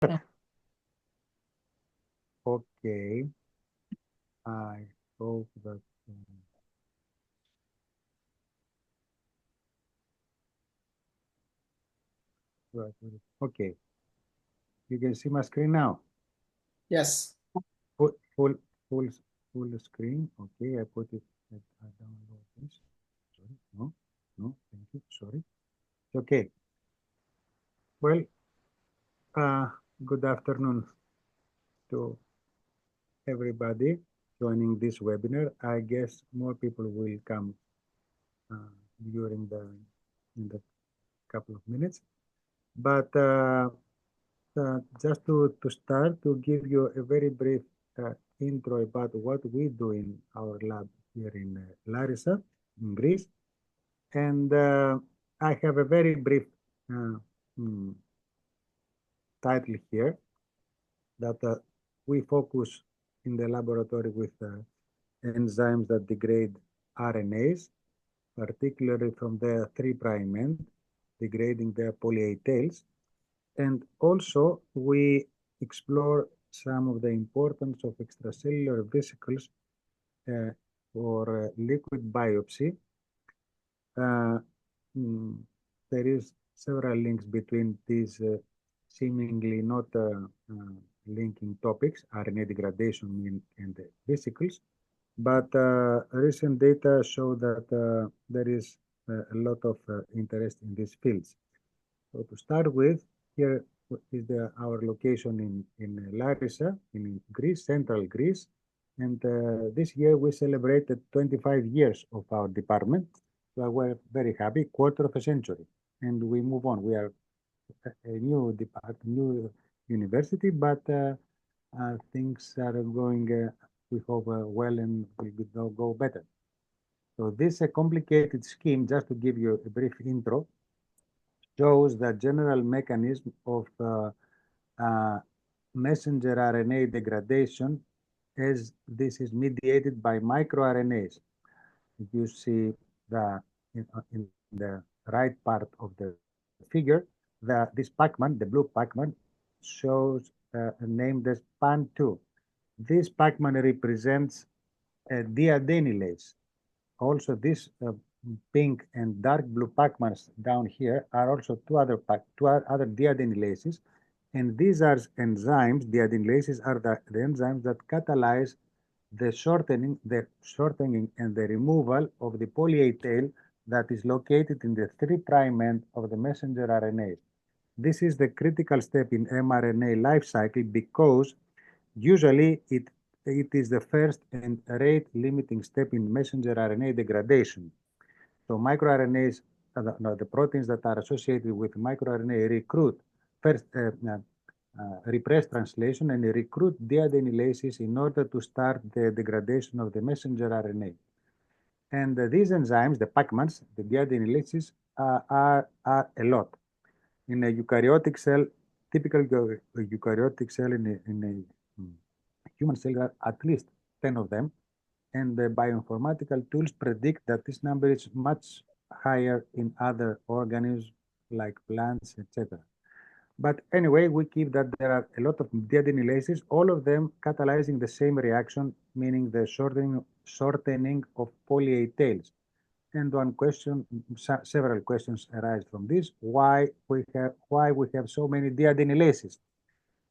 Okay, I hope that. Right. Okay, you can see my screen now. Yes. Full, full, full, full screen. Okay, I put it. I download this. Sorry, no, thank you. Sorry. Okay. Well, good afternoon to everybody joining this webinar. I guess more people will come uh, during in the couple of minutes. But just to start, to give you a very brief intro about what we do in our lab here in Larissa, in Greece. And I have a very brief uh, mm, title here that we focus in the laboratory with enzymes that degrade RNAs, particularly from the 3' end, degrading their poly-A tails. And also, we explore some of the importance of extracellular vesicles for liquid biopsy. Uh, mm, there is several links between these seemingly not linking topics, RNA degradation and the vesicles, but recent data show that there is a lot of interest in these fields. So to start with, here is our location in Larissa, in Greece, central Greece. And this year we celebrated 25 years of our department. So we're very happy, quarter of a century. And we move on. We are a new department, new university, but things are going, we hope, well and will go better. So this complicated scheme, just to give you a brief intro, shows the general mechanism of messenger RNA degradation as this is mediated by microRNAs. If you see in the right part of the figure, this Pac-Man, the blue Pac-Man, shows named as PAN2. This Pac-Man represents a deadenylase. Also, these pink and dark blue Pac-Mans down here are also two other deadenylases, and these are enzymes. Deadenylases are the enzymes that catalyze the shortening and the removal of the poly-A tail that is located in the 3' end of the messenger RNA. This is the critical step in mRNA life cycle because usually it is the first and rate-limiting step in messenger RNA degradation. So microRNAs, the proteins that are associated with microRNA recruit first repress translation and recruit deadenylases in order to start the degradation of the messenger RNA. And these enzymes, the Pac-Mans, the deadenylases, are a lot. In a eukaryotic cell, typical eukaryotic cell in a human cell are at least 10 of them, and the bioinformatical tools predict that this number is much higher in other organisms like plants, etc. But anyway, we keep that there are a lot of deadenylases, all of them catalyzing the same reaction, meaning the shortening of poly-A tails. And one question, several questions arise from this: why we have so many deadenylases?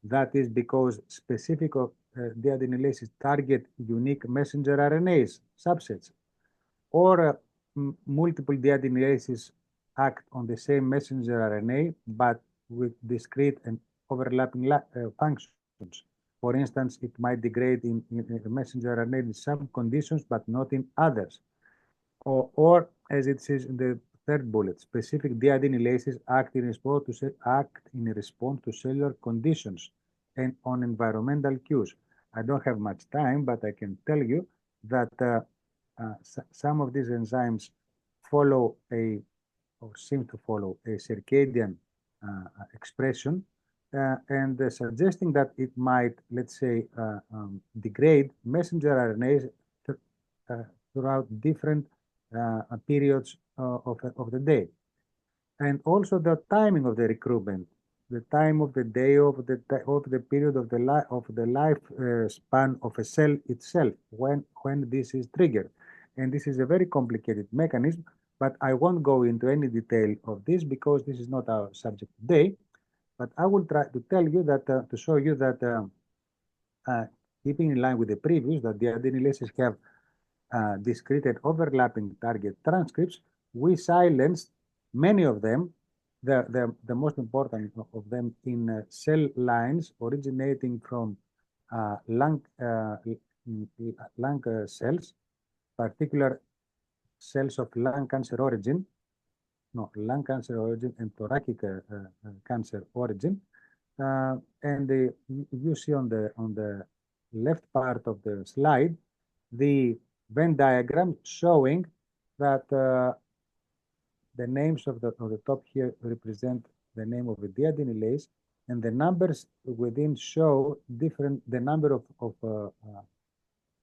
That is because specific deadenylases target unique messenger RNAs subsets, or multiple deadenylases act on the same messenger RNA but with discrete and overlapping functions. For instance, it might degrade in messenger RNA in some conditions but not in others. Or as it says in the third bullet, specific deadenylases act in response to cellular conditions and on environmental cues. I don't have much time, but I can tell you that some of these enzymes follow or seem to follow a circadian expression, and suggesting that it might, let's say, degrade messenger RNAs throughout different periods of the day. And also the timing of the recruitment the time of the day of the period of the life span of a cell itself when this is triggered. And this is a very complicated mechanism, but I won't go into any detail of this because this is not our subject today. But I will try to tell you that to show you that uh, keeping in line with the previous, that the adenylases have discrete and overlapping target transcripts, we silenced many of them, the most important of them in cell lines originating from lung cells, particular cells of lung cancer origin, no, lung cancer origin and thoracic cancer origin. And you see on the left part of the slide the Venn diagram showing that the names of the top here represent the name of the deadenylase, and the numbers within show the number of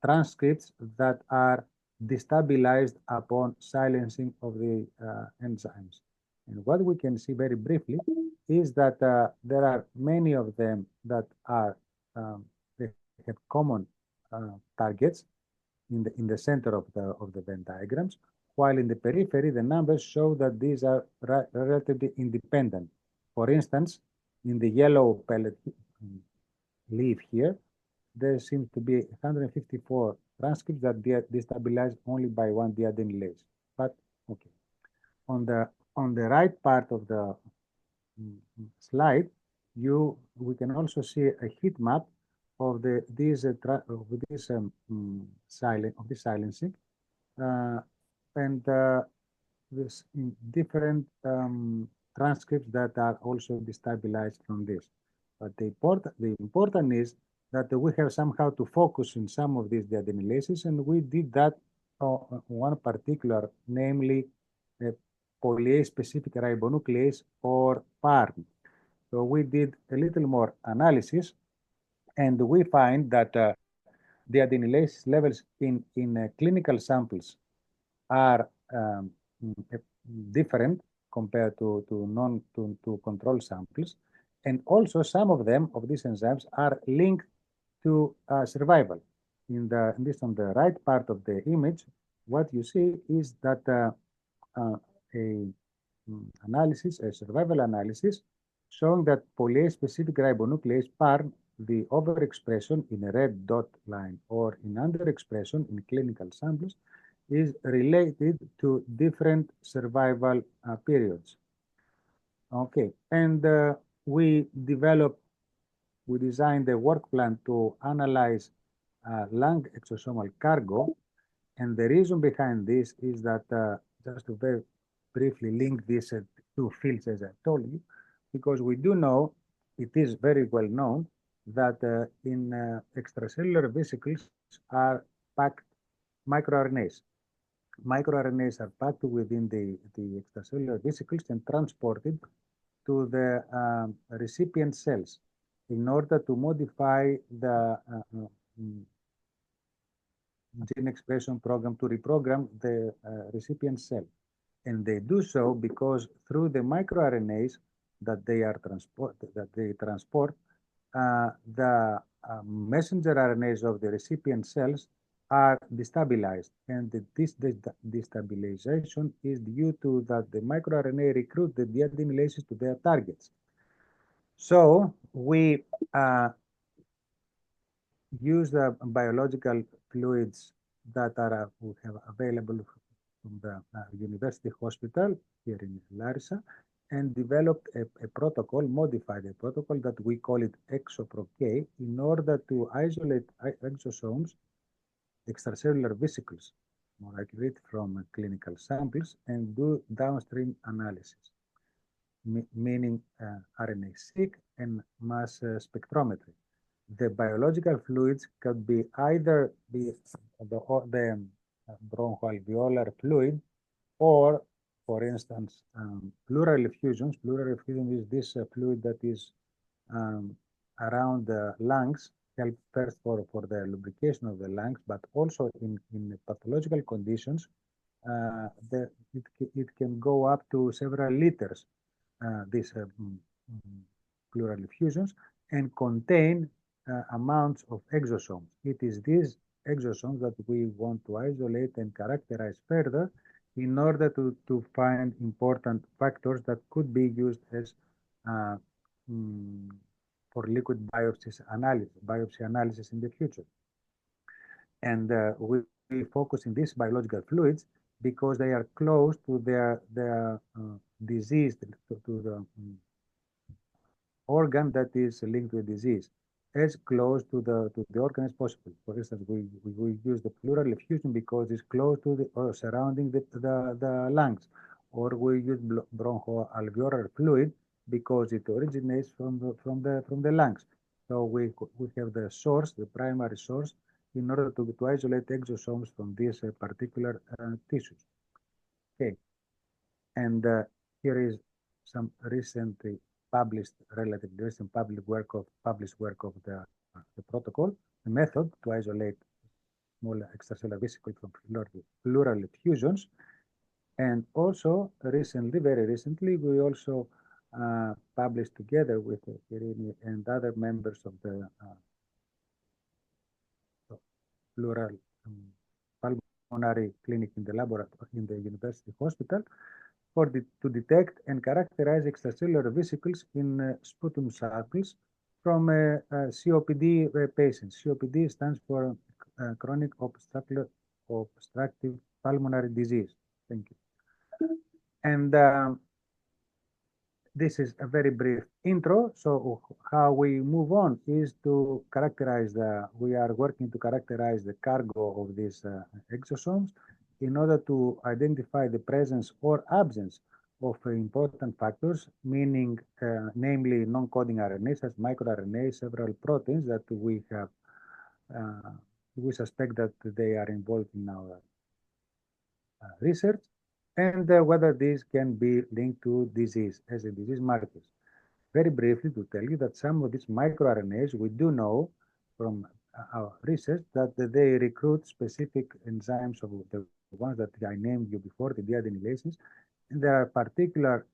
transcripts that are destabilized upon silencing of the enzymes. And what we can see very briefly is that there are many of them that are they have common targets in the center of the Venn diagrams, while in the periphery the numbers show that these are relatively independent. For instance, in the yellow pellet leaf here, there seems to be 154 transcripts that destabilize only by one deadenylase. But okay, on the right part of the slide, we can also see a heat map of this silencing, uh, and this different transcripts that are also destabilized from this. But the important is that we have somehow to focus in some of these deadenylases, and we did that on one particular, namely polyase-specific ribonuclease, or PARM. So we did a little more analysis, and we find that the adenylase levels in clinical samples are different compared to control samples, and also some of them of these enzymes are linked to survival. In this on the right part of the image, what you see is that a a survival analysis, showing that polyase-specific ribonuclease PARM, the overexpression in a red dot line or in underexpression in clinical samples, is related to different survival periods. Okay, and we designed a work plan to analyze lung exosomal cargo, and the reason behind this is that, just to very briefly link these two fields, as I told you, because we do know, it is very well known, that in extracellular vesicles are packed microRNAs. MicroRNAs are packed within the extracellular vesicles and transported to the recipient cells in order to modify the gene expression program to reprogram the recipient cell. And they do so because through the microRNAs that they transport, the messenger RNAs of the recipient cells are destabilized, and this destabilization is due to that the microRNA recruit the deadenylases to their targets. So we use the biological fluids that we have available from the university hospital here in Larissa, and developed a protocol, modified a protocol that we call it ExoProK, in order to isolate exosomes, extracellular vesicles, more accurate, from clinical samples and do downstream analysis, meaning RNA-seq and mass spectrometry. The biological fluids could be either the bronchoalveolar fluid, or, for instance, pleural effusions. Pleural effusion is this fluid that is around the lungs, help first for the lubrication of the lungs, but also in pathological conditions, it can go up to several liters, this pleural effusions and contain amounts of exosomes. It is these exosomes that we want to isolate and characterize further in order to find important factors that could be used as for liquid biopsy analysis in the future. And we focus in these biological fluids because they are close to their disease, to the organ that is linked to a disease, as close to the organ as possible. For instance, we use the pleural effusion because it's close to the or surrounding the lungs, or we use bronchoalveolar fluid because it originates from the lungs. So we have the source, the primary source, in order to isolate exosomes from these particular tissues. Okay, and here is some recently relatively recent published work of the protocol, the method to isolate small extracellular vesicles from pleural effusions. And also recently, very recently, we also published together with Irene and other members of the pleural pulmonary clinic in the laboratory in the university hospital to detect and characterize extracellular vesicles in sputum samples from COPD patients. COPD stands for chronic obstructive pulmonary disease. Thank you. And this is a very brief intro. So how we move on is to characterize we are working to characterize the cargo of these exosomes in order to identify the presence or absence of important factors, meaning namely non-coding RNAs, as microRNAs, several proteins that we have, we suspect that they are involved in our research, and whether these can be linked to disease as a disease markers. Very briefly to tell you that some of these microRNAs, we do know from our research that they recruit specific enzymes of the ones that I named you before, the deadenylases, and there are particular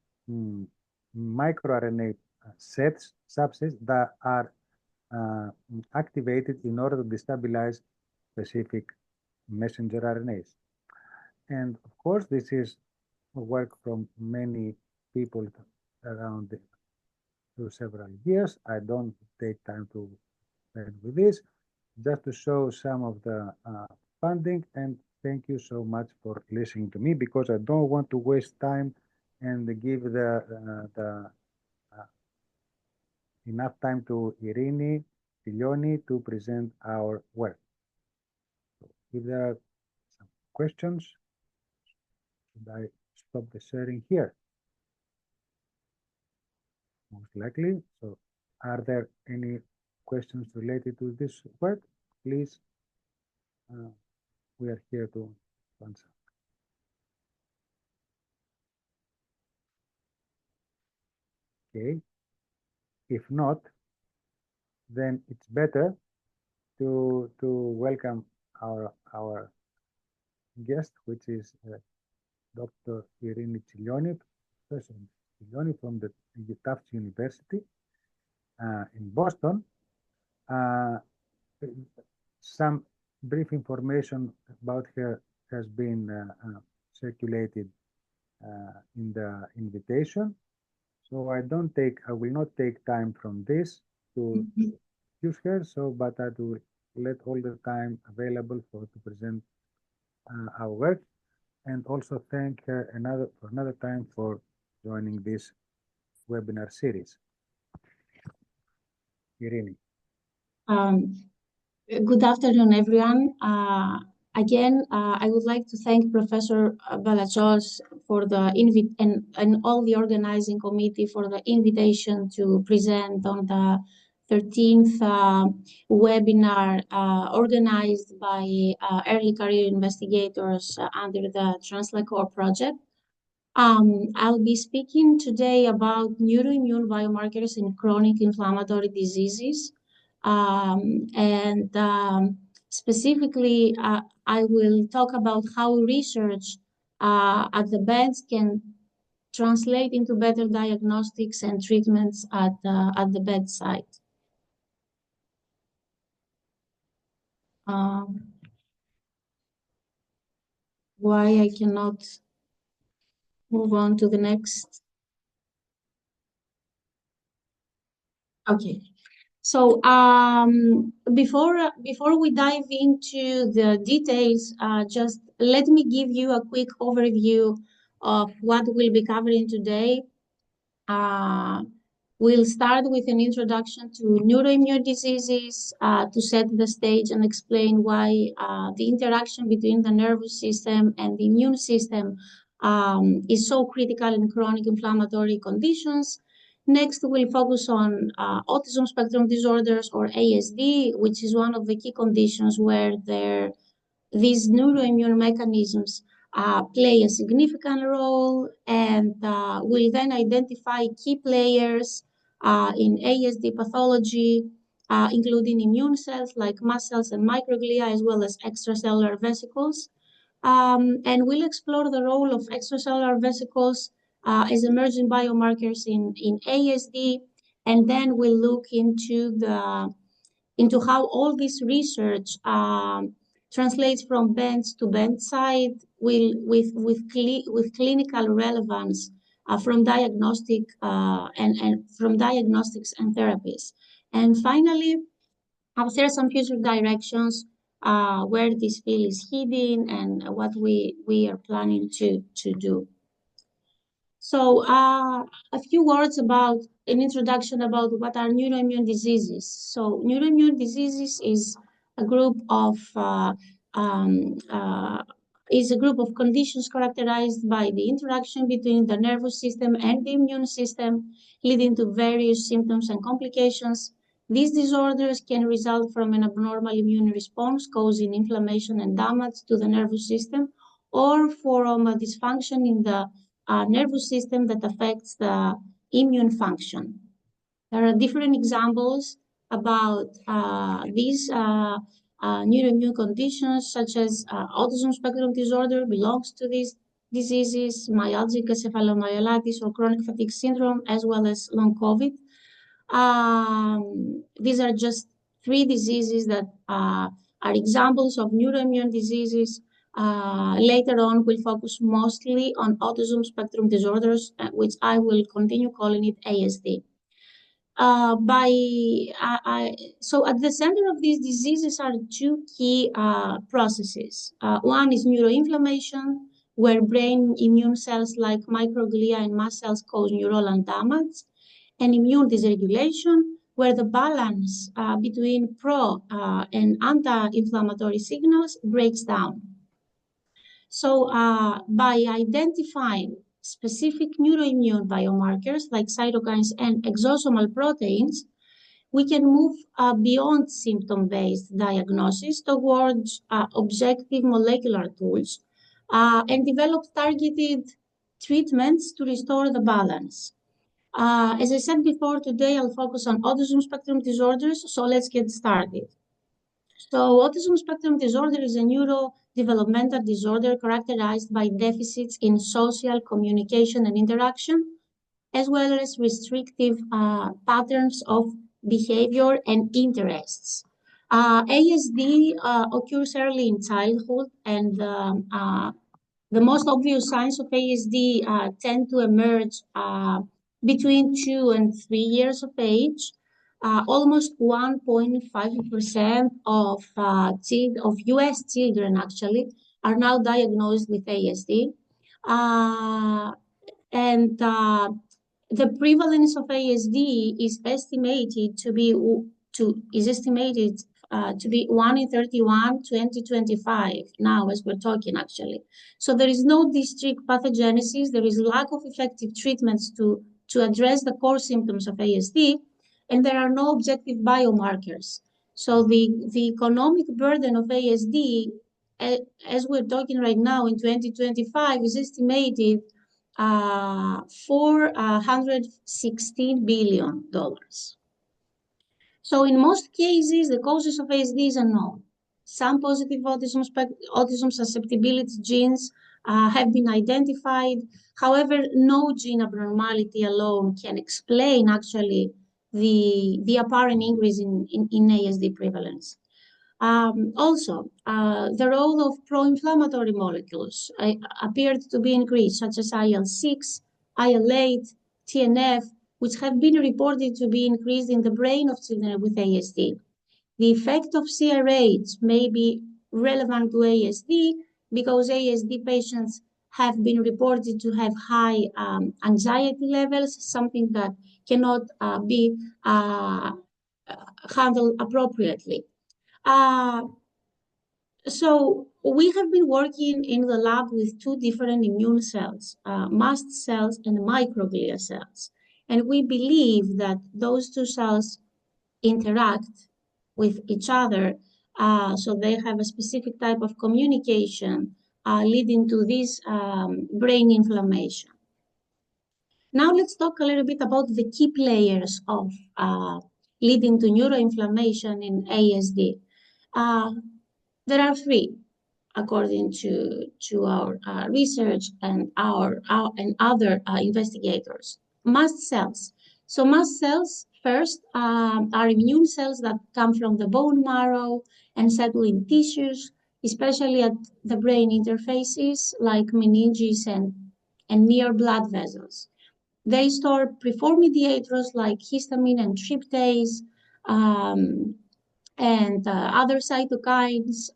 microRNA subsets that are activated in order to destabilize specific messenger RNAs. And of course, this is work from many people around through several years. I don't take time to spend with this, just to show some of the funding. And thank you so much for listening to me, because I don't want to waste time and give enough time to Irene, Tsilioni to present our work. So if there are some questions, should I stop the sharing here? Most likely. So are there any questions related to this work? Please, we are here to answer. Okay. If not, then it's better to welcome our guest, which is Dr. Irene Tsilioni, Professor Tsilioni from the Tufts University in Boston. Some brief information about her has been circulated in the invitation. So I will not take time from this to use her. So, but I will let all the time available to present our work, and also thank her another time for joining this webinar series. Irene. Good afternoon, everyone. Again, I would like to thank Professor Balatsos for the and all the organizing committee for the invitation to present on the 13th webinar organized by early career investigators under the TransLACOR project. I'll be speaking today about neuroimmune biomarkers in chronic inflammatory diseases. Specifically, I will talk about how research at the bench can translate into better diagnostics and treatments at the bedside. Why I cannot move on to the next? Okay. So before we dive into the details, just let me give you a quick overview of what we'll be covering today. We'll start with an introduction to neuroimmune diseases to set the stage and explain why the interaction between the nervous system and the immune system is so critical in chronic inflammatory conditions. Next, we'll focus on autism spectrum disorders, or ASD, which is one of the key conditions where these neuroimmune mechanisms play a significant role, and we'll then identify key players in ASD pathology, including immune cells like mast cells and microglia, as well as extracellular vesicles. And we'll explore the role of extracellular vesicles as emerging biomarkers in ASD, and then we'll look into how all this research translates from bench to bedside with clinical relevance from diagnostic and from diagnostics and therapies. And finally, I'll share some future directions where this field is heading and what we are planning to do. So a few words about an introduction about what are neuroimmune diseases. So neuroimmune diseases is a group of conditions characterized by the interaction between the nervous system and the immune system, leading to various symptoms and complications. These disorders can result from an abnormal immune response causing inflammation and damage to the nervous system, or from a dysfunction in the nervous system that affects the immune function. There are different examples about these neuroimmune conditions, such as autism spectrum disorder belongs to these diseases, myalgic encephalomyelitis or chronic fatigue syndrome, as well as long COVID. These are just three diseases that are examples of neuroimmune diseases. Later on, we'll focus mostly on autism spectrum disorders, which I will continue calling it ASD. So at the center of these diseases are two key processes. One is neuroinflammation, where brain immune cells like microglia and mast cells cause neuronal damage, and immune dysregulation, where the balance between pro and anti-inflammatory signals breaks down. So by identifying specific neuroimmune biomarkers like cytokines and exosomal proteins, we can move beyond symptom-based diagnosis towards objective molecular tools and develop targeted treatments to restore the balance. As I said before, today I'll focus on autism spectrum disorders, so let's get started. So autism spectrum disorder is a neurodevelopmental disorder characterized by deficits in social communication and interaction, as well as restrictive patterns of behavior and interests. ASD occurs early in childhood, and the most obvious signs of ASD tend to emerge between 2 and 3 years of age. Almost 1.5% of US children actually are now diagnosed with ASD. And the prevalence of ASD is estimated to be 1 in 31, 2025 now as we're talking actually. So there is no distinct pathogenesis, there is lack of effective treatments to address the core symptoms of ASD, and there are no objective biomarkers. So the economic burden of ASD, as we're talking right now in 2025, is estimated $416 billion. So in most cases, the causes of ASD is unknown. some positive autism susceptibility genes have been identified. However, no gene abnormality alone can explain actually the apparent increase in ASD prevalence. Also, the role of pro-inflammatory molecules appeared to be increased, such as IL-6, IL-8, TNF, which have been reported to be increased in the brain of children with ASD. The effect of CRH may be relevant to ASD because ASD patients have been reported to have high anxiety levels, something that cannot be handled appropriately. So we have been working in the lab with two different immune cells, mast cells and microglia cells. And we believe that those two cells interact with each other, so they have a specific type of communication leading to this brain inflammation. Now let's talk a little bit about the key players of leading to neuroinflammation in ASD. There are three, according to our research and and other investigators. Mast cells. So mast cells, first, are immune cells that come from the bone marrow and settle in tissues, especially at the brain interfaces like meninges and near blood vessels. They store preform mediators like histamine and tryptase, and other cytokines.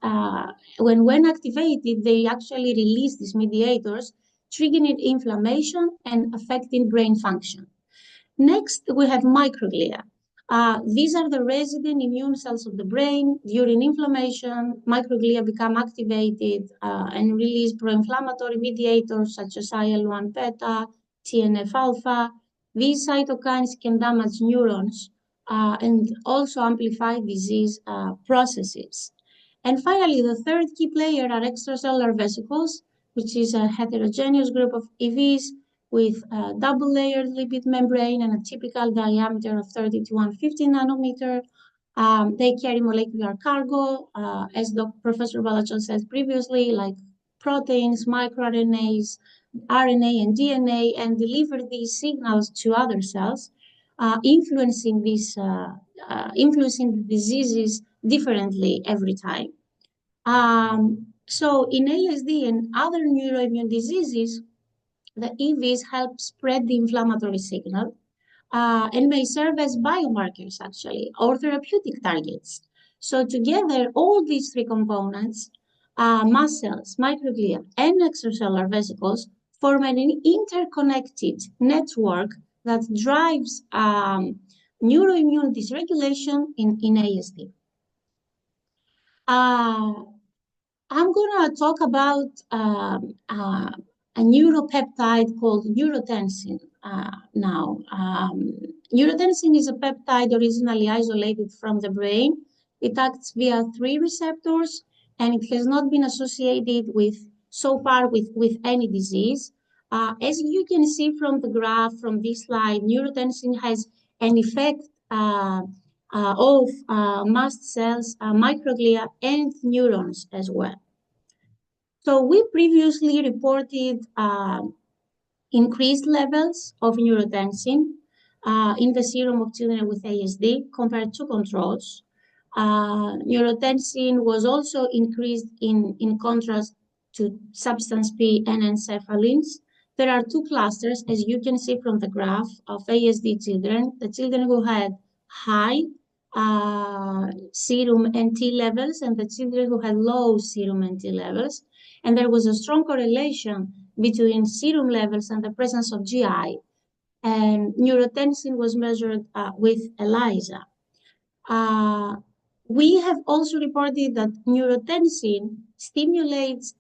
When activated, they actually release these mediators, triggering inflammation and affecting brain function. Next, we have microglia. These are the resident immune cells of the brain. During inflammation, microglia become activated and release pro-inflammatory mediators such as IL-1 beta, TNF-alpha. These cytokines can damage neurons and also amplify disease processes. And finally, the third key player are extracellular vesicles, which is a heterogeneous group of EVs with a double-layered lipid membrane and a typical diameter of 30 to 150 nanometer. They carry molecular cargo, as Professor Balatsos said previously, like proteins, microRNAs, RNA, and DNA, and deliver these signals to other cells, influencing the diseases differently every time. So in ASD and other neuroimmune diseases, the EVs help spread the inflammatory signal and may serve as biomarkers, actually, or therapeutic targets. So together, all these three components, mast cells, microglia, and extracellular vesicles, form an interconnected network that drives neuroimmune dysregulation in ASD. I'm going to talk about a neuropeptide called neurotensin now. Neurotensin is a peptide originally isolated from the brain. It acts via 3 receptors, and it has not been associated so far with any disease. As you can see from the graph from this slide, neurotensin has an effect of mast cells, microglia, and neurons as well. So we previously reported increased levels of neurotensin in the serum of children with ASD compared to controls. Neurotensin was also increased in contrast to substance P and encephalins. There are 2 clusters, as you can see from the graph, of ASD children, the children who had high serum NT levels and the children who had low serum NT levels. And there was a strong correlation between serum levels and the presence of GI. And neurotensin was measured with ELISA. We have also reported that neurotensin stimulates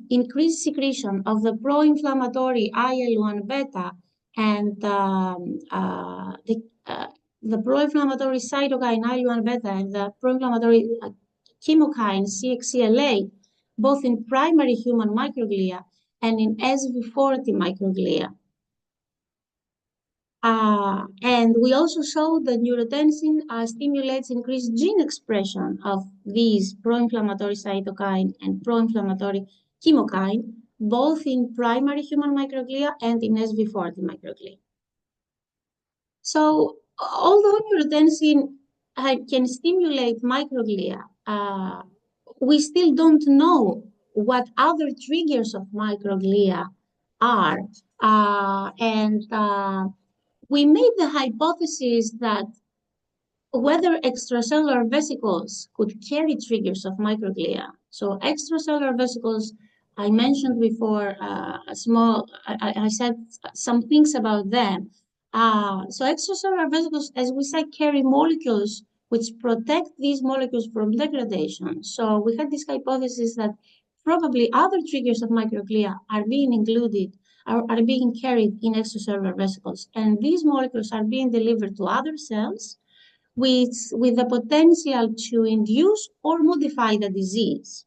increased secretion of the pro-inflammatory IL-1 beta and the pro-inflammatory cytokine IL-1 beta and the pro-inflammatory chemokine CXCL8, both in primary human microglia and in SV40 microglia. And we also showed that neurotensin stimulates increased gene expression of these pro-inflammatory cytokine and pro-inflammatory chemokine, both in primary human microglia and in SV40 microglia. So, although neurotensin can stimulate microglia, we still don't know what other triggers of microglia are. We made the hypothesis that whether extracellular vesicles could carry triggers of microglia. So extracellular vesicles, I mentioned before, I said some things about them. So extracellular vesicles, as we said, carry molecules which protect these molecules from degradation. So we had this hypothesis that probably other triggers of microglia are being included, are being carried in extracellular vesicles. And these molecules are being delivered to other cells with the potential to induce or modify the disease.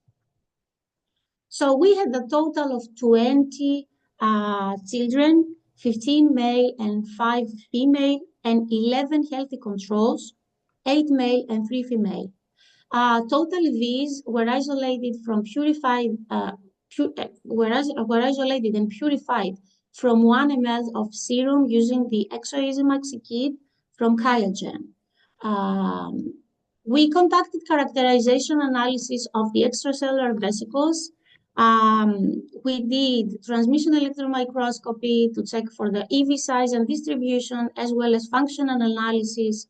So we had a total of 20 children, 15 male and 5 female, and 11 healthy controls, 8 male and 3 female. Totally, these were isolated from were isolated and purified from 1 ml of serum using the exosome kit from QIAGEN. We conducted characterization analysis of the extracellular vesicles. We did transmission electron microscopy to check for the EV size and distribution, as well as functional analysis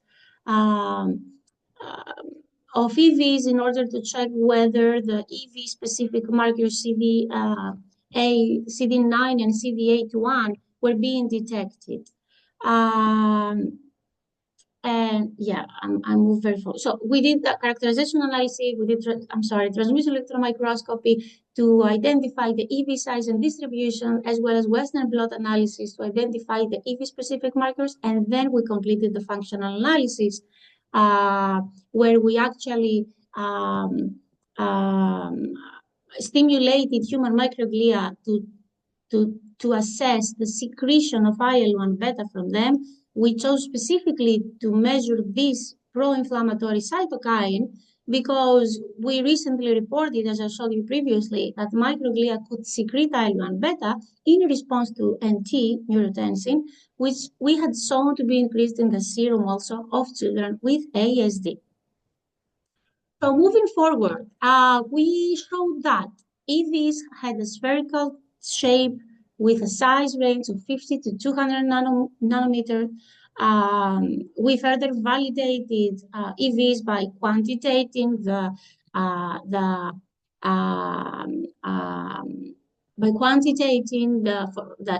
of EVs in order to check whether the EV-specific markers CD9 and CD81 were being detected. And yeah, I moved very forward. So we did the characterization analysis, we did, transmission electron microscopy to identify the EV size and distribution, as well as Western blot analysis to identify the EV-specific markers, and then we completed the functional analysis, where we actually stimulated human microglia to assess the secretion of IL-1 beta from them. We chose specifically to measure this pro-inflammatory cytokine because we recently reported, as I showed you previously, that microglia could secrete IL-1 beta in response to NT, neurotensin, which we had shown to be increased in the serum also of children with ASD. So moving forward, we showed that EVs had a spherical shape with a size range of 50 to 200 nanometers. We further validated EVs by quantitating the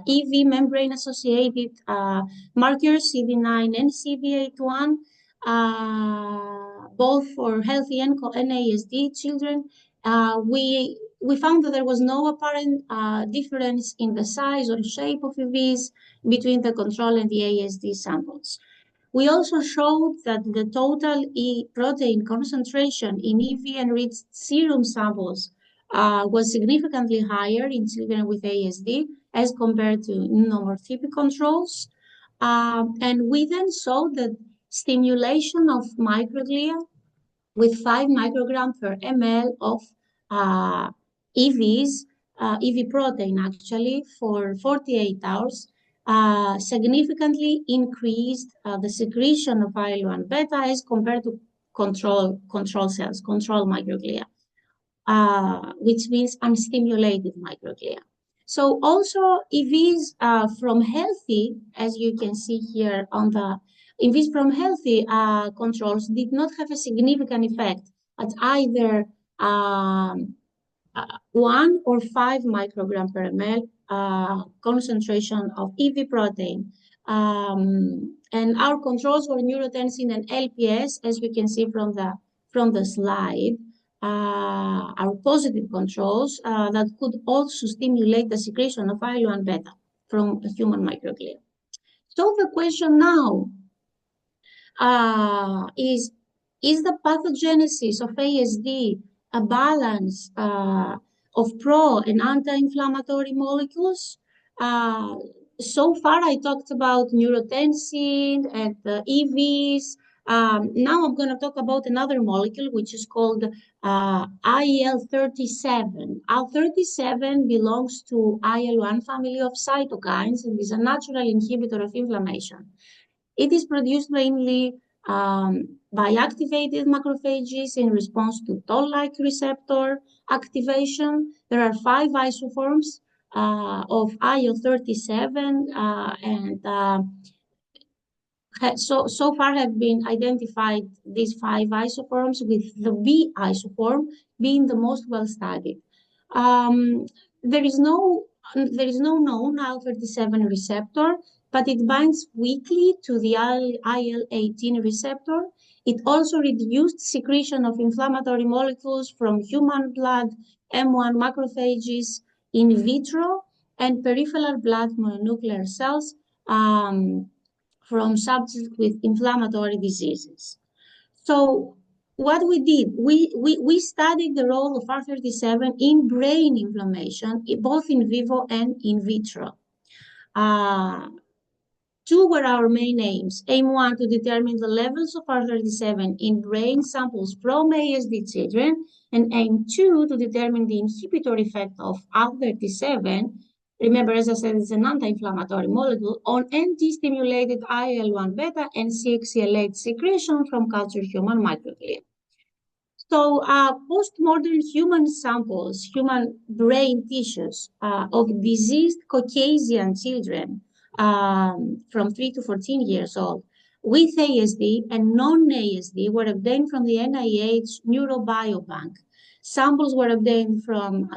EV membrane-associated markers, CD9 and CD81, both for healthy and ASD children. We found that there was no apparent difference in the size or shape of EVs between the control and the ASD samples. We also showed that the total E protein concentration in EV-enriched serum samples was significantly higher in children with ASD as compared to normotypic controls. And we then showed that stimulation of microglia with 5 micrograms per ml of EVs, EV protein actually, for 48 hours, significantly increased the secretion of IL-1 beta as compared to control cells, control microglia, which means unstimulated microglia. So also EVs from healthy, as you can see here on the EVs from healthy controls did not have a significant effect at either 1 or 5 microgram per ml concentration of EV protein. And our controls were neurotensin and LPS, as you can see from the slide. Our positive controls that could also stimulate the secretion of IL-1 beta from human microglia. So the question now is the pathogenesis of ASD a balance of pro and anti-inflammatory molecules? So far, I talked about neurotensin and EVs. Now I'm going to talk about another molecule, which is called IL-37. IL-37 belongs to IL-1 family of cytokines and is a natural inhibitor of inflammation. It is produced mainly by activated macrophages in response to toll-like receptor activation. There are 5 isoforms of IL-37 and so far have been identified these 5 isoforms, with the B isoform being the most well studied. Um, there is no known IL-37 receptor, but it binds weakly to the IL-18 receptor. It also reduced secretion of inflammatory molecules from human blood, M1 macrophages in vitro, and peripheral blood mononuclear cells from subjects with inflammatory diseases. So what we did, we studied the role of IL-37 in brain inflammation, both in vivo and in vitro. Two were our main aims. Aim 1, to determine the levels of IL-37 in brain samples from ASD children, and aim 2, to determine the inhibitory effect of IL-37. Remember, as I said, it's an anti-inflammatory molecule on NT-stimulated IL-1 beta and CXCL8 secretion from cultured human microglia. So post-modern human samples, human brain tissues of diseased Caucasian children from 3 to 14 years old with ASD and non-ASD were obtained from the NIH Neurobiobank. Samples were obtained from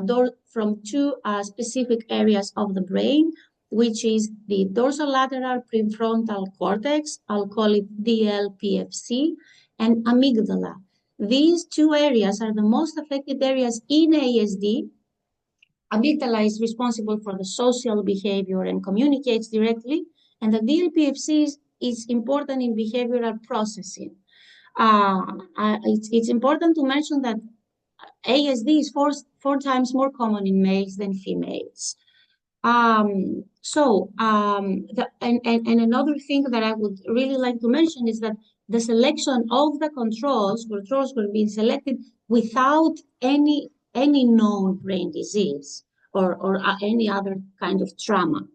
two specific areas of the brain, which is the dorsolateral prefrontal cortex, I'll call it DLPFC, and amygdala. These two areas are the most affected areas in ASD. Amygdala is responsible for the social behavior and communicates directly, and the DLPFC is important in behavioral processing. It's important to mention that ASD is four times more common in males than females. And another thing that I would really like to mention is that the selection of the controls were being selected without any known brain disease or any other kind of trauma.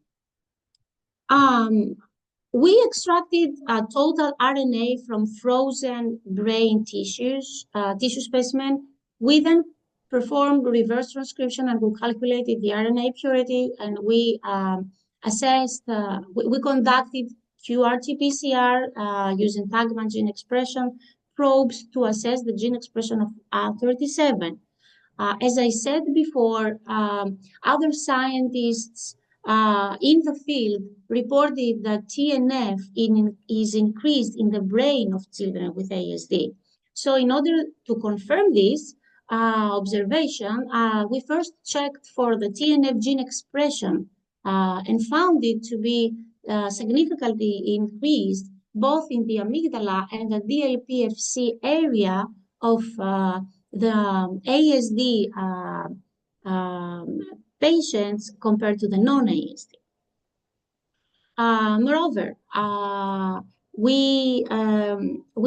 We extracted total RNA from frozen brain tissue specimen. We then performed reverse transcription and we calculated the RNA purity, and we assessed, we conducted qRT-PCR using Tagman gene expression probes to assess the gene expression of IL-37. As I said before, other scientists in the field reported that TNF is increased in the brain of children with ASD. So in order to confirm this observation, we first checked for the TNF gene expression and found it to be significantly increased both in the amygdala and the DLPFC area of the ASD patients compared to the non-ASD. Moreover, we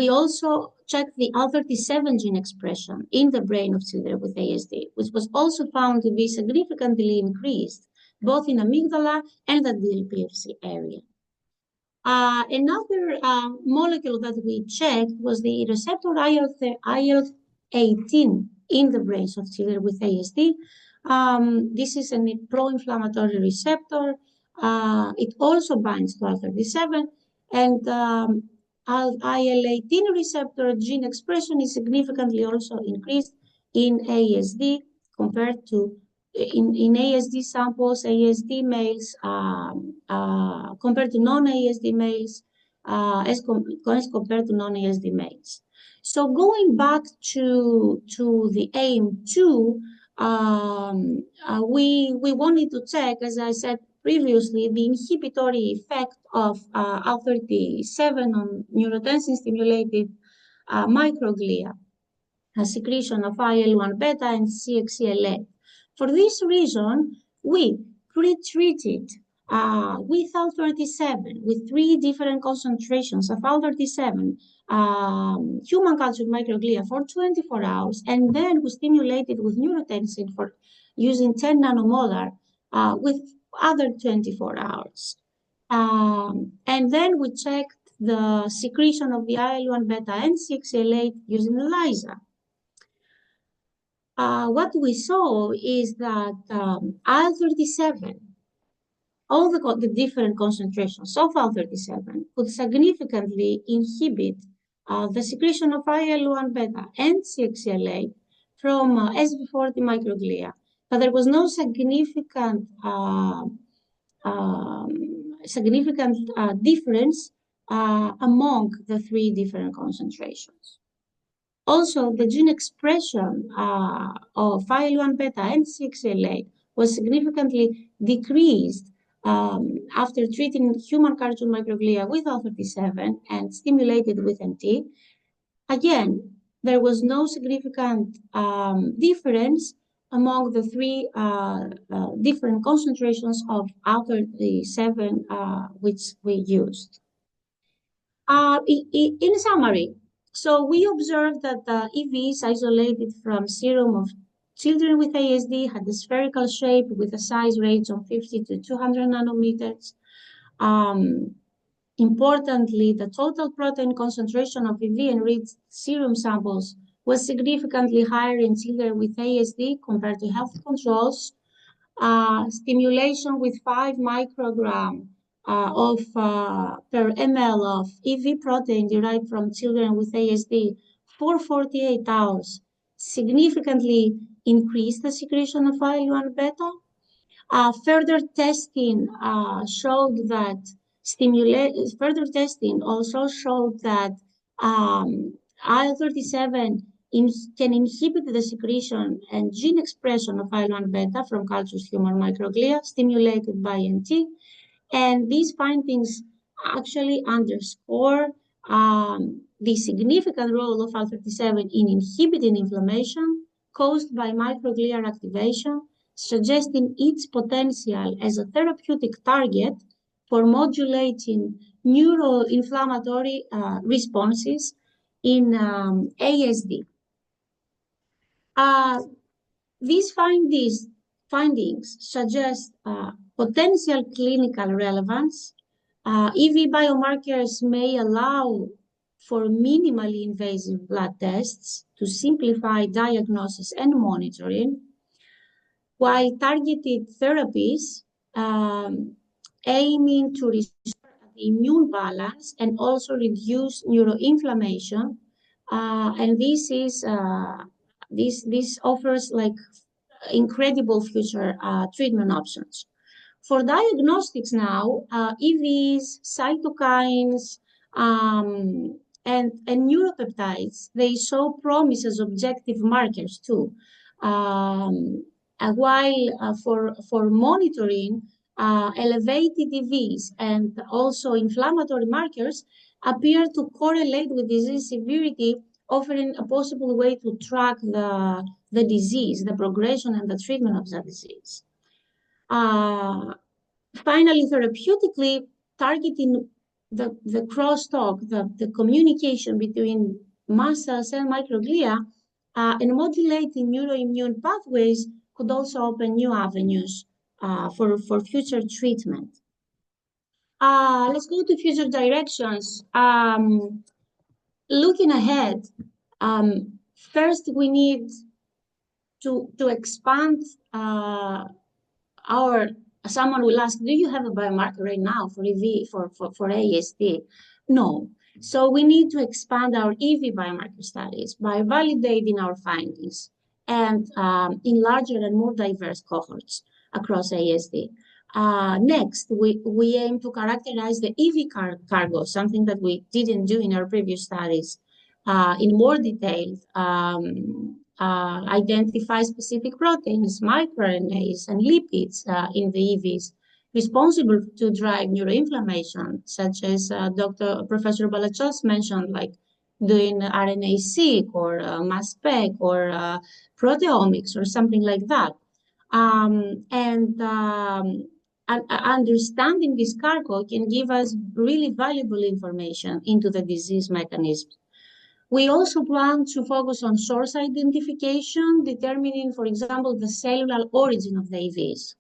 also checked the IL-37 gene expression in the brain of children with ASD, which was also found to be significantly increased both in amygdala and the DLPFC area. Another molecule that we checked was the receptor IL-18 in the brains of children with ASD. This is a pro-inflammatory receptor. It also binds to IL-37, and IL-18 receptor gene expression is significantly also increased in ASD compared to in ASD samples, ASD males compared to non-ASD males as compared to non-ASD males. So going back to the aim 2, we wanted to check, as I said previously, the inhibitory effect of IL-37 on neurotensin-stimulated microglia, a secretion of IL-1 beta and CXCL8. For this reason, we pre-treated with Al-37, with 3 different concentrations of Al-37, human cultured microglia for 24 hours, and then we stimulated with neurotensin for using 10 nanomolar with other 24 hours. And then we checked the secretion of the IL-1 beta and CXCL8 using ELISA. What we saw is that IL-37, all the different concentrations of IL-37 could significantly inhibit the secretion of IL-1 beta and CXCL8 from SV40 microglia, but there was no significant difference among the 3 different concentrations. Also, the gene expression of IL-1 beta and CXCL8 was significantly decreased after treating human cartoon microglia with Al-37 and stimulated with NT. Again, there was no significant difference among the 3 different concentrations of Al-37 which we used. In summary, so we observed that the EVs isolated from serum of children with ASD had a spherical shape with a size range of 50 to 200 nanometers. Importantly, the total protein concentration of EV-enriched serum samples was significantly higher in children with ASD compared to healthy controls. Stimulation with 5 microgram per ml of EV protein derived from children with ASD for 48 hours significantly increased the secretion of IL-1 beta. Further testing also showed that IL-37 can inhibit the secretion and gene expression of IL-1 beta from cultured human microglia stimulated by NT. And these findings actually underscore the significant role of Al-37 in inhibiting inflammation caused by microglial activation, suggesting its potential as a therapeutic target for modulating neuroinflammatory responses in ASD. These findings suggest potential clinical relevance. EV biomarkers may allow for minimally invasive blood tests to simplify diagnosis and monitoring, while targeted therapies aiming to restore the immune balance and also reduce neuroinflammation. And this offers like incredible future treatment options. For diagnostics now, EVs, cytokines, and neuropeptides, they show promise as objective markers too. While for monitoring, elevated EVs and also inflammatory markers appear to correlate with disease severity, offering a possible way to track the disease, the progression and the treatment of the disease. Finally, therapeutically, targeting the crosstalk, the communication between mast cells and microglia, and modulating neuroimmune pathways could also open new avenues for future treatment. Let's go to future directions. Looking ahead, first we need to expand someone will ask, do you have a biomarker right now for EV, for ASD? No. So we need to expand our EV biomarker studies by validating our findings and in larger and more diverse cohorts across ASD. Next, we aim to characterize the EV cargo, something that we didn't do in our previous studies, in more detail. Identify specific proteins, microRNAs, and lipids in the EVs responsible to drive neuroinflammation, such as Professor Balatsos mentioned, like doing RNA-seq or mass spec or proteomics or something like that. understanding this cargo can give us really valuable information into the disease mechanisms. We also plan to focus on source identification, determining, for example, the cellular origin of the EVs,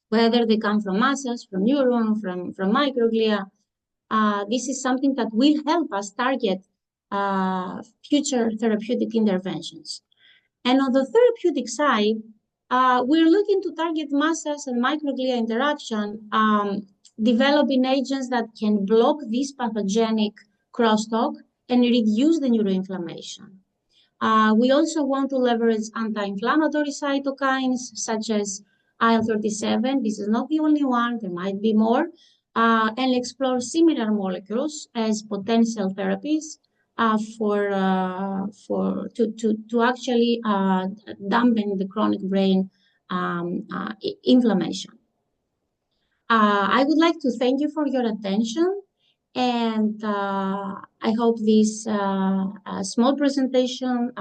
whether they come from muscles, from neurons, from microglia. This is something that will help us target future therapeutic interventions. And on the therapeutic side, we're looking to target mast cells and microglia interaction, developing agents that can block this pathogenic crosstalk and reduce the neuroinflammation. We also want to leverage anti-inflammatory cytokines such as IL-37. This is not the only one, there might be more, and explore similar molecules as potential therapies to actually dampen the chronic brain inflammation. I would like to thank you for your attention, and I hope this small presentation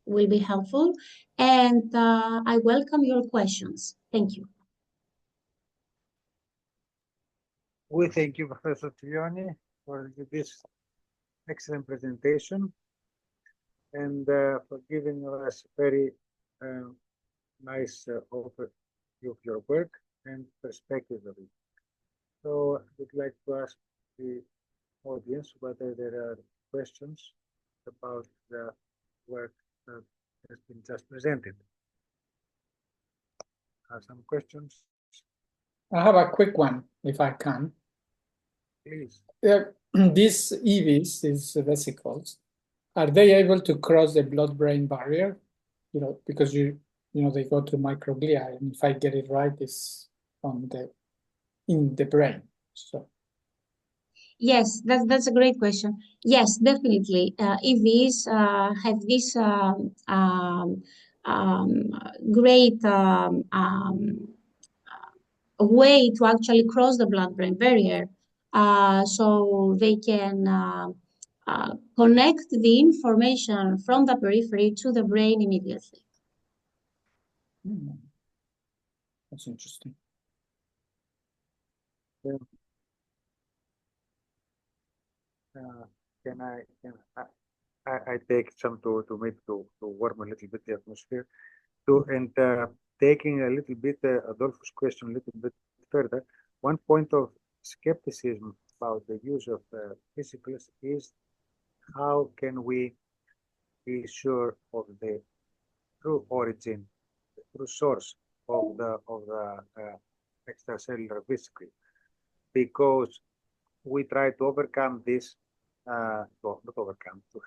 will be helpful, and I welcome your questions. Thank you. We thank you, Professor Tsilioni, for this excellent presentation and for giving us very nice overview of your work and perspective of it. So I would like to ask the audience whether there are questions about the work that has been just presented. Some questions? I have a quick one, if I can. Please. These EVs, these vesicles, are they able to cross the blood-brain barrier? You know, because they go to microglia, and if I get it right, it's in the brain. So. Yes, that's a great question. Yes, definitely. EVs have this great way to actually cross the blood-brain barrier, so they can connect the information from the periphery to the brain immediately. That's interesting. Yeah. I take some to warm a little bit the atmosphere, taking a little bit Adolfo's question a little bit further. One point of skepticism about the use of vesicles is how can we be sure of the true origin, the true source of the extracellular vesicle, because we try to overcome this, to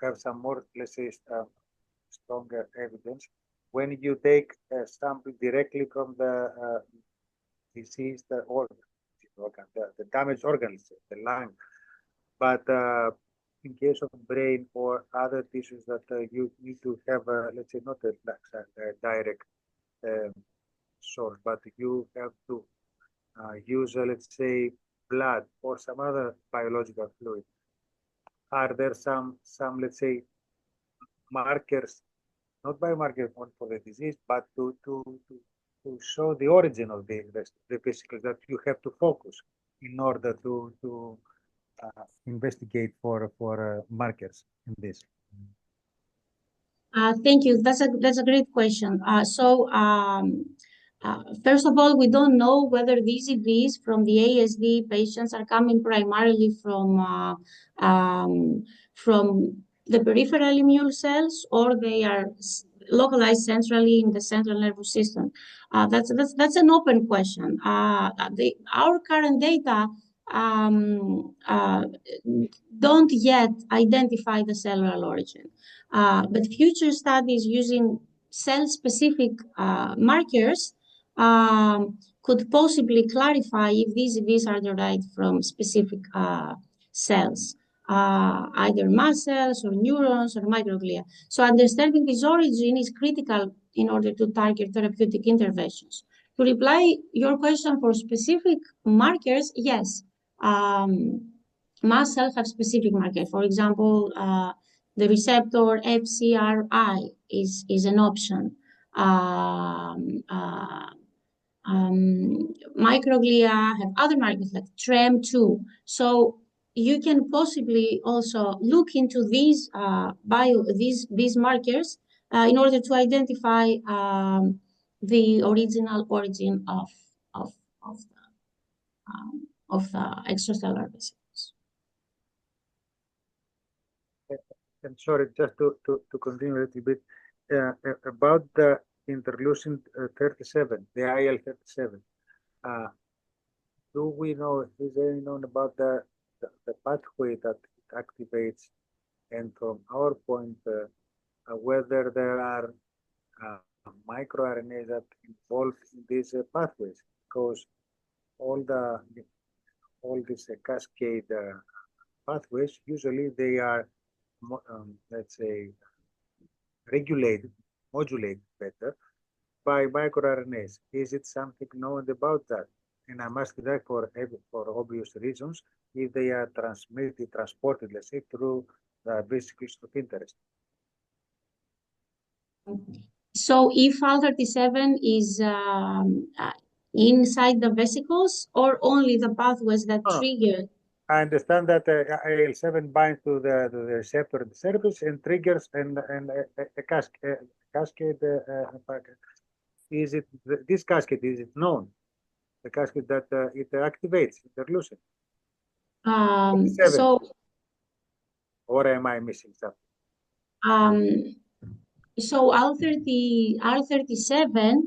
have some more, let's say, stronger evidence. When you take a sample directly from the diseased organ, the damaged organs, the lung, but in case of brain or other tissues that you need to have, let's say, not a direct source, but you have to use, let's say, blood or some other biological fluid. Are there some let's say, markers, not biomarkers for the disease, but to show the origin of the vesicles that you have to focus in order to investigate for markers in this? Thank you. That's a great question. First of all, we don't know whether these EVs from the ASD patients are coming primarily from the peripheral immune cells, or they are localized centrally in the central nervous system. That's an open question. Our current data don't yet identify the cellular origin, but future studies using cell-specific markers could possibly clarify if these EVs are derived from specific cells, either mast cells or neurons or microglia. So understanding this origin is critical in order to target therapeutic interventions. To reply your question for specific markers, yes, mast cells have specific markers. For example, the receptor FcRI is an option. microglia have other markers like TREM2. So you can possibly also look into these these markers in order to identify the original origin of the extracellular vesicles. I'm sorry, just to continue a little bit about the interleucin 37, the IL-37. Do we know, is there any known about the pathway that it activates, and from our point, whether there are microRNAs that involved in these pathways? Because all these cascade pathways, usually they are, let's say, modulated better by microRNAs. Is it something known about that? And I'm asking that for obvious reasons, if they are transported, let's say, through the vesicles of interest. So if IL-37 is inside the vesicles, or only the pathways that trigger? I understand that IL-7 binds to the receptor in the cerebus and triggers a cascade. Is it this cascade? Is it known? The cascade that it activates interleucin. Or am I missing something? So IL-37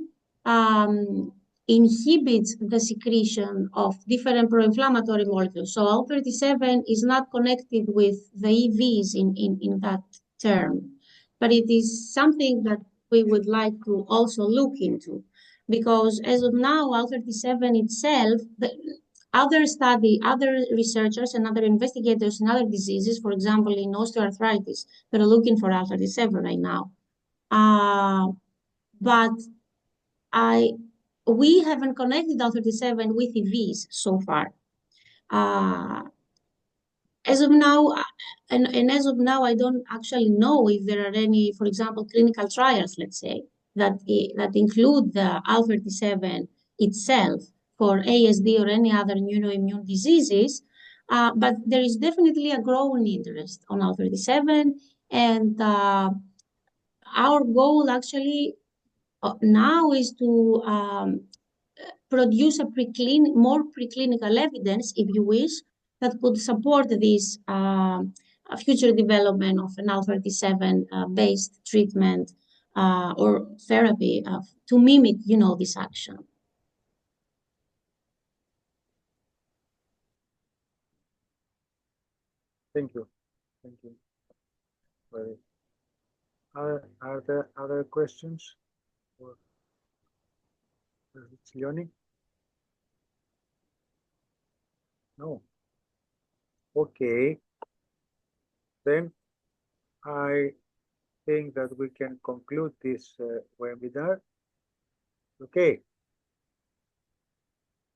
inhibits the secretion of different pro-inflammatory molecules. So IL-37 is not connected with the EVs in that term, but it is something that we would like to also look into, because as of now, IL-37 itself, other researchers and other investigators in other diseases, for example, in osteoarthritis, they're looking for IL-37 right now. But we haven't connected IL-37 with EVs so far. As of now, and as of now, I don't actually know if there are any, for example, clinical trials, let's say, that include the IL-37 itself for ASD or any other neuroimmune diseases. But there is definitely a growing interest on IL-37, and our goal actually now is to produce more preclinical evidence, if you wish, that could support this future development of an IL-37 based treatment or therapy to mimic, this action. Thank you. Thank you. Are there other questions? Tsilioni? No. Okay. Then I think that we can conclude this webinar. Okay.